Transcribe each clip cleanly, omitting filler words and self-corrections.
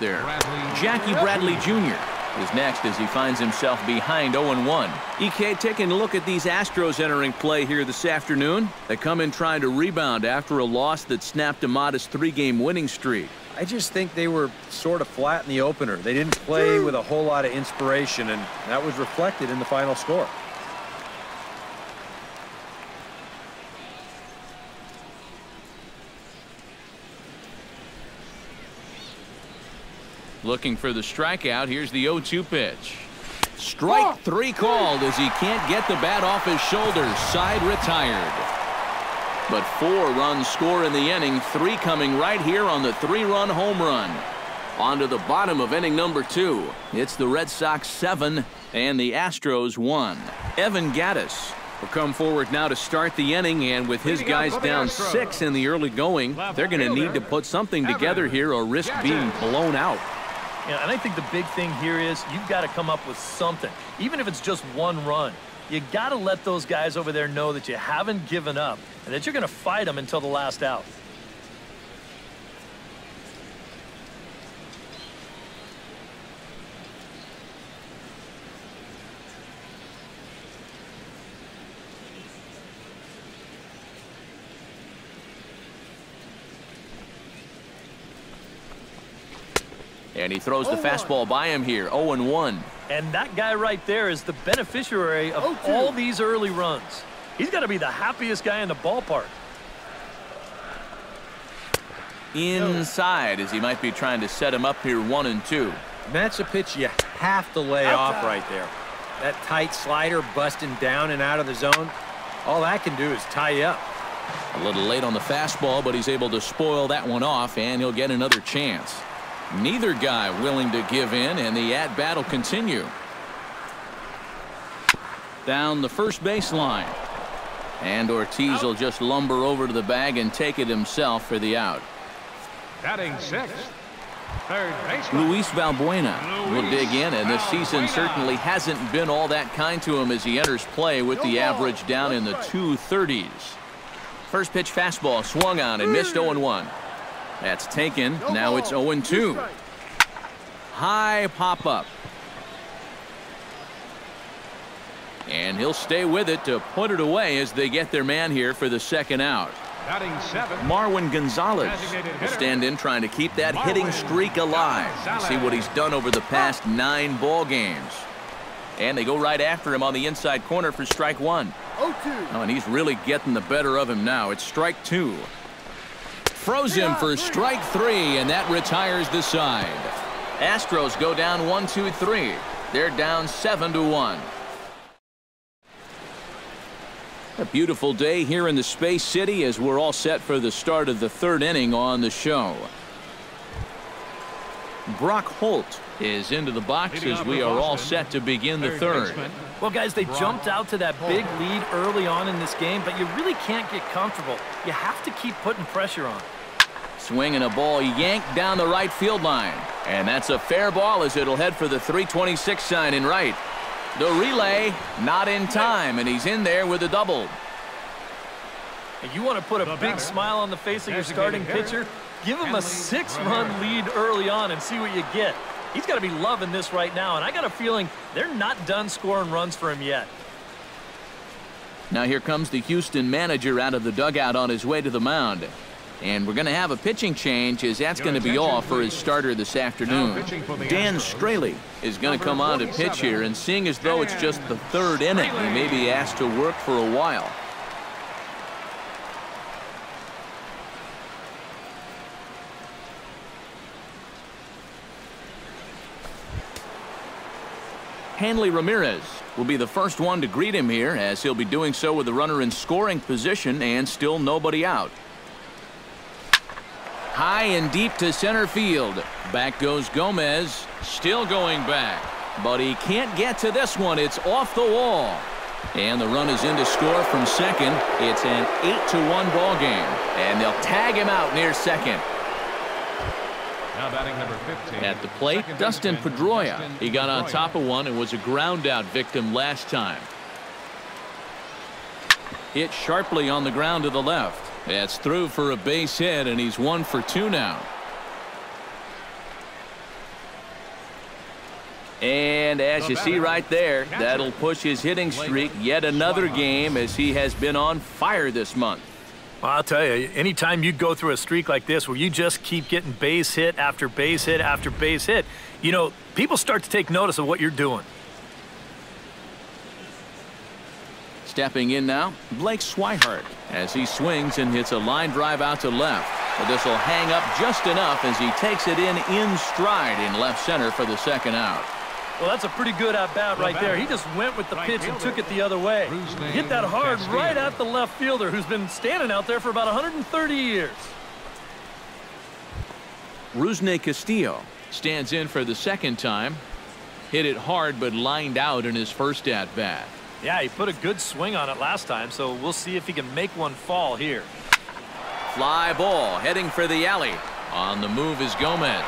there. Jackie Bradley Jr. is next as he finds himself behind 0-1. EK, taking a look at these Astros entering play here this afternoon. They come in trying to rebound after a loss that snapped a modest 3-game winning streak. I just think they were sort of flat in the opener. They didn't play with a whole lot of inspiration, and that was reflected in the final score. Looking for the strikeout. Here's the 0-2 pitch. Strike 3 called as he can't get the bat off his shoulders. Side retired. But 4 runs score in the inning. 3 coming right here on the 3-run home run. On to the bottom of inning number 2. It's the Red Sox 7 and the Astros 1. Evan Gattis will come forward now to start the inning, and with his guys down 6 in the early going, they're going to need to put something together here or risk being blown out. Yeah, and I think the big thing here is you've got to come up with something, even if it's just 1 run. You got to let those guys over there know that you haven't given up and that you're going to fight them until the last out. And he throws the fastball by him here, 0-1. And that guy right there is the beneficiary of all these early runs. He's got to be the happiest guy in the ballpark. Inside, as he might be trying to set him up here 1-2. And that's a pitch you have to lay off right there. That tight slider busting down and out of the zone, all that can do is tie you up. A little late on the fastball, but he's able to spoil that one off, and he'll get another chance. Neither guy willing to give in, and the at-bat will continue. Down the first baseline. And Ortiz will just lumber over to the bag and take it himself for the out. Batting 6th, third baseman Luis Valbuena will dig in, and this season certainly hasn't been all that kind to him as he enters play with the average down in the 230s. First pitch fastball swung on and missed 0-1. That's taken. Now it's 0-2. High pop up. And he'll stay with it to put it away as they get their man here for the second out. batting 7th. Marwin Gonzalez will stand in trying to keep that hitting streak alive. See what he's done over the past 9 ball games. And they go right after him on the inside corner for strike 1. Oh, and he's really getting the better of him now. It's strike 2. Froze him for strike 3, and that retires the side. Astros go down 1-2-3. They're down 7-1. A beautiful day here in the Space City as we're all set for the start of the 3rd inning on the show. Brock Holt is into the box as we are all set to begin the 3rd. Well, guys, they jumped out to that big lead early on in this game, but you really can't get comfortable. You have to keep putting pressure on. Swinging a ball yanked down the right field line. And that's a fair ball as it'll head for the 326 sign in right. The relay not in time, and he's in there with a double. You want to put a big smile on the face of your starting pitcher? Give him a 6-run lead early on and see what you get. He's got to be loving this right now, and I got a feeling they're not done scoring runs for him yet. Now here comes the Houston manager out of the dugout on his way to the mound. And we're going to have a pitching change as that's going to be all for his starter this afternoon. Dan Straley is going to come on to pitch here, and seeing as though it's just the 3rd inning, he may be asked to work for a while. Hanley Ramirez will be the first one to greet him here, as he'll be doing so with the runner in scoring position and still nobody out. High and deep to center field. Back goes Gomez. Still going back. But he can't get to this one. It's off the wall. And the run is in to score from second. It's an 8-1 ball game. And they'll tag him out near second. Now batting number 15. At the plate, Dustin Pedroia. He got on top of one and was a ground out victim last time. Hit sharply on the ground to the left. That's through for a base hit, and he's 1 for 2 now. And as you see right there, that'll push his hitting streak yet another game as he has been on fire this month. Well, I'll tell you, anytime you go through a streak like this where you just keep getting base hit after base hit after base hit, you know, people start to take notice of what you're doing. Stepping in now, Blake Swihart as he swings and hits a line drive out to left. But this will hang up just enough as he takes it in stride in left center for the second out. Well, that's a pretty good at-bat right there. He just went with the pitch and took it the other way. He hit that hard right at the left fielder who's been standing out there for about 130 years. Rusney Castillo stands in for the second time. Hit it hard but lined out in his first at-bat. Yeah, he put a good swing on it last time, so we'll see if he can make one fall here. Fly ball heading for the alley. On the move is Gomez.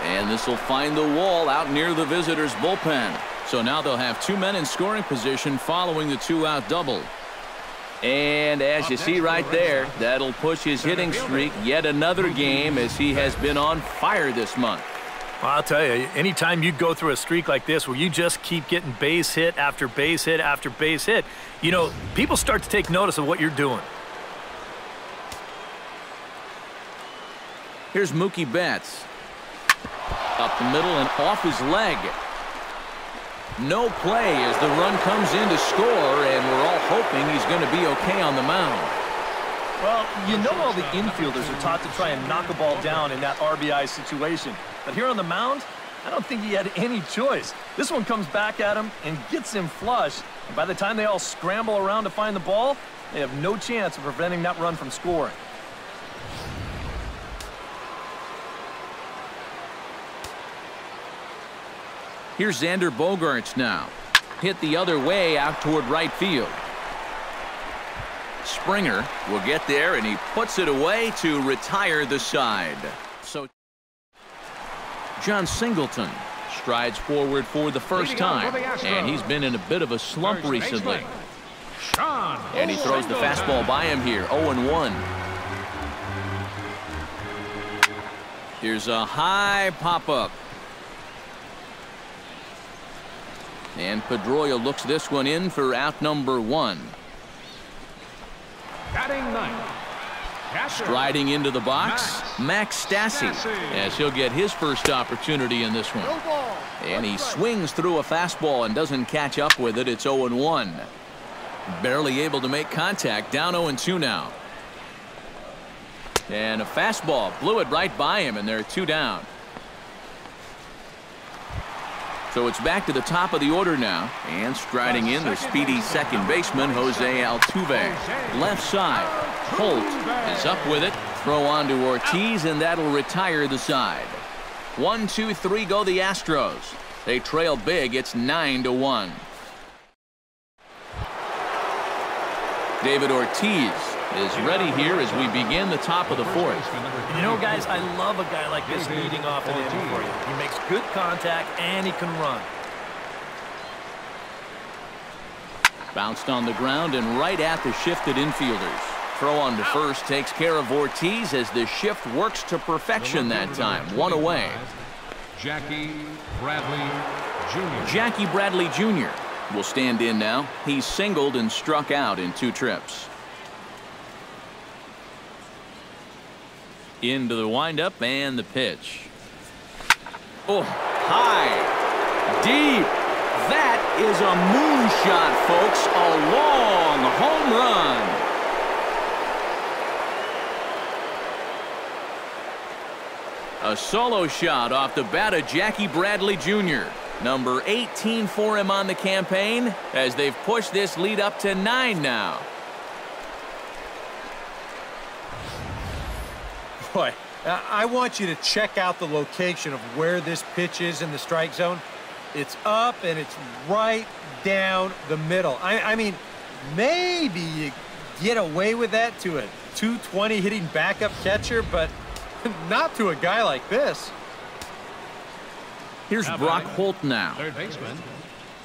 And this will find the wall out near the visitors' bullpen. So now they'll have two men in scoring position following the two-out double. And as you see right there, that'll push his hitting streak yet another game as he has been on fire this month. Well, I'll tell you, anytime you go through a streak like this where you just keep getting base hit after base hit after base hit, you know, people start to take notice of what you're doing. Here's Mookie Betts. Up the middle and off his leg. No play as the run comes in to score, and we're all hoping he's going to be okay on the mound. Well, you know all the infielders are taught to try and knock a ball down in that RBI situation. But here on the mound, I don't think he had any choice. This one comes back at him and gets him flush. And by the time they all scramble around to find the ball, they have no chance of preventing that run from scoring. Here's Xander Bogaerts now. Hit the other way out toward right field. Springer will get there, and he puts it away to retire the side. So John Singleton strides forward for the first time, and he's been in a bit of a slump recently. And he throws the fastball by him here, 0-1. Here's a high pop-up. And Pedroia looks this one in for out number 1. Batting ninth. Striding into the box, Max Stassi, as he'll get his first opportunity in this one. And he swings through a fastball and doesn't catch up with it. It's 0-1. Barely able to make contact. Down 0-2 now. And a fastball blew it right by him, and they're 2 down. So it's back to the top of the order now, and striding in the speedy second baseman Jose Altuve. Left side, Holt is up with it. Throw on to Ortiz, and that'll retire the side. 1-2-3 go the Astros. They trail big. It's 9-1. David Ortiz is ready here as we begin the top of the fourth. You know, guys, I love a guy like this leading off an inning for you. He makes good contact, and he can run. Bounced on the ground and right at the shifted infielders. Throw on to first takes care of Ortiz as the shift works to perfection that time. 1 away. Jackie Bradley Jr. Jackie Bradley Jr. will stand in now. He's singled and struck out in 2 trips. Into the windup and the pitch. Oh, high, deep. That is a moonshot, folks. A long home run. A solo shot off the bat of Jackie Bradley Jr. Number 18 for him on the campaign as they've pushed this lead up to 9 now. Boy, I want you to check out the location of where this pitch is in the strike zone. It's up and it's right down the middle. I mean, maybe you get away with that to a 220 hitting backup catcher, but not to a guy like this. Here's Brock Holt now. Third baseman,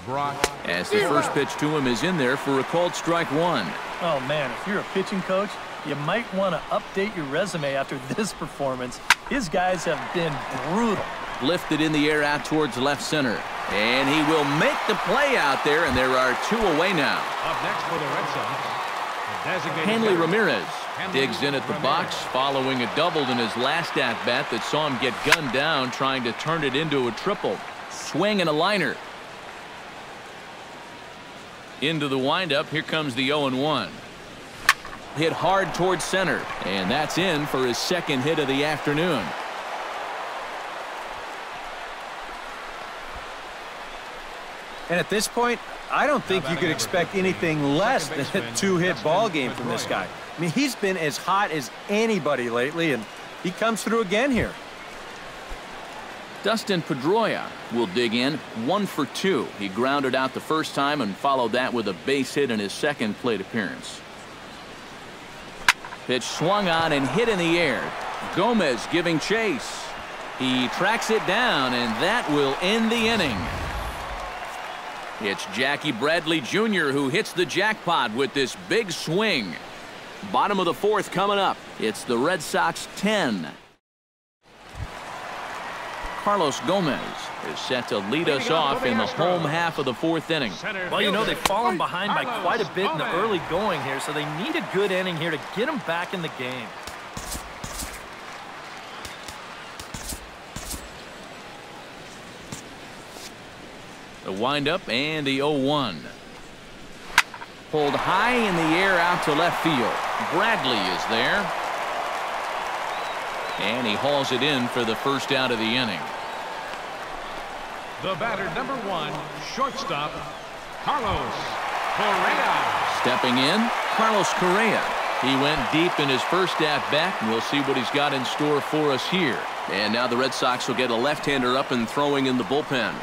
Brock. As the first pitch to him is in there for a called strike 1. Oh, man, if you're a pitching coach, you might want to update your resume after this performance. His guys have been brutal. Lifted in the air out towards left center. And he will make the play out there, and there are 2 away now. Up next for the Red Sox, the designated Hanley hitter, Ramirez Hanley digs in at the box Ramirez. following a double in his last at-bat that saw him get gunned down trying to turn it into a triple. Swing and a liner. Into the windup. Here comes the 0-1. Hit hard towards center, and that's in for his second hit of the afternoon. And at this point, I don't think you could expect anything less than a 2-hit ball game from this guy. I mean, he's been as hot as anybody lately, and he comes through again here. Dustin Pedroia will dig in 1 for 2. He grounded out the first time and followed that with a base hit in his second plate appearance. Pitch swung on and hit in the air. Gomez giving chase. He tracks it down, and that will end the inning. It's Jackie Bradley Jr. who hits the jackpot with this big swing. Bottom of the 4th coming up. It's the Red Sox 10. Carlos Gomez is set to lead us off in the home half of the 4th inning. Well, you know, they've fallen behind by quite a bit in the early going here, so they need a good inning here to get them back in the game. The windup and the 0-1. Pulled high in the air out to left field. Bradley is there. And he hauls it in for the first out of the inning. The batter, number 1, shortstop, Carlos Correa. Stepping in, Carlos Correa. He went deep in his first at-bat, and we'll see what he's got in store for us here. And now the Red Sox will get a left-hander up and throwing in the bullpen.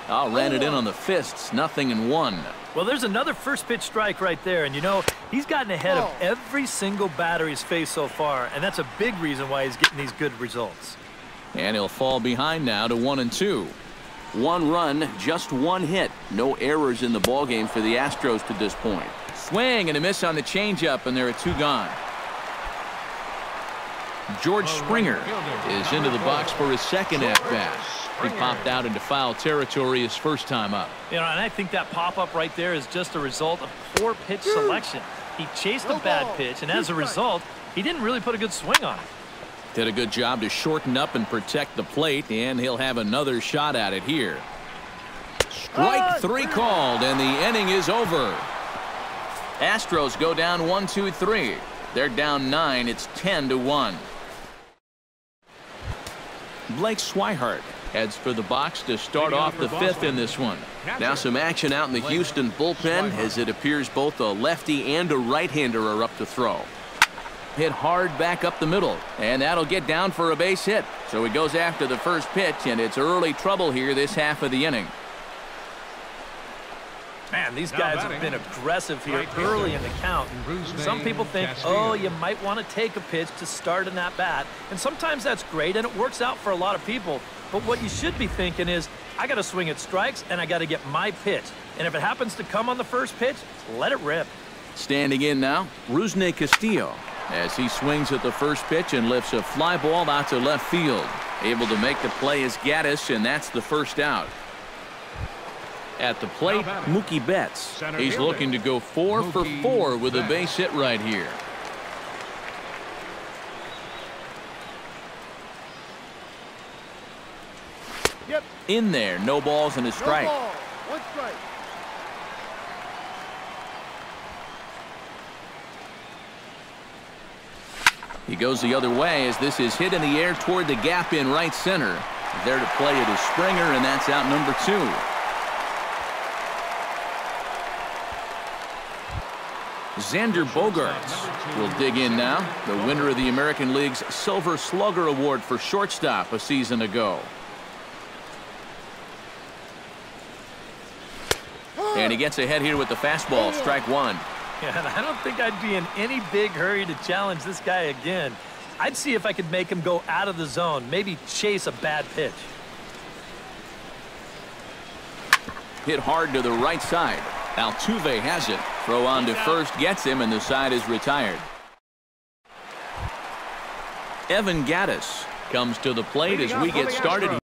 Ran it in on the fists, 0-1. Well, there's another first pitch strike right there, and you know, he's gotten ahead of every single batter he's faced so far, and that's a big reason why he's getting these good results. And he'll fall behind now to 1-2. 1 run, just 1 hit. No errors in the ballgame for the Astros to this point. Swing and a miss on the changeup, and there are 2 gone. George Springer is into the box for his second at-bat. He popped out into foul territory his first time up. You know, and I think that pop-up right there is just a result of poor pitch selection. He chased a bad pitch, and as a result, he didn't really put a good swing on it. Did a good job to shorten up and protect the plate, and he'll have another shot at it here. Strike 3 called, and the inning is over. Astros go down 1-2-3. They're down 9. It's 10-1. Blake Swihart heads for the box to start off the 5th in this one. Now some action out in the Houston bullpen as it appears both a lefty and a right-hander are up to throw. Hit hard back up the middle, and that'll get down for a base hit. So he goes after the first pitch, and it's early trouble here this half of the inning. Man, these guys have been aggressive here early in the count. Some people think, oh, you might want to take a pitch to start an at-bat. And sometimes that's great, and it works out for a lot of people. But what you should be thinking is, I got to swing at strikes, and I got to get my pitch. And if it happens to come on the first pitch, let it rip. Standing in now, Rusney Castillo, as he swings at the first pitch and lifts a fly ball out to left field. Able to make the play is Gaddis, and that's the first out. At the plate, Mookie Betts. He's looking to go 4 for 4 with a base hit right here. In there, no balls and a strike. No ball, 1 strike. He goes the other way as this is hit in the air toward the gap in right center. There to play it is Springer, and that's out number 2. Xander Bogaerts will dig in now, the winner of the American League's Silver Slugger Award for shortstop a season ago. And he gets ahead here with the fastball, strike 1. Yeah, and I don't think I'd be in any big hurry to challenge this guy again. I'd see if I could make him go out of the zone, maybe chase a bad pitch. Hit hard to the right side. Altuve has it. Throw on to first gets him, and the side is retired. Evan Gaddis comes to the plate as we get started.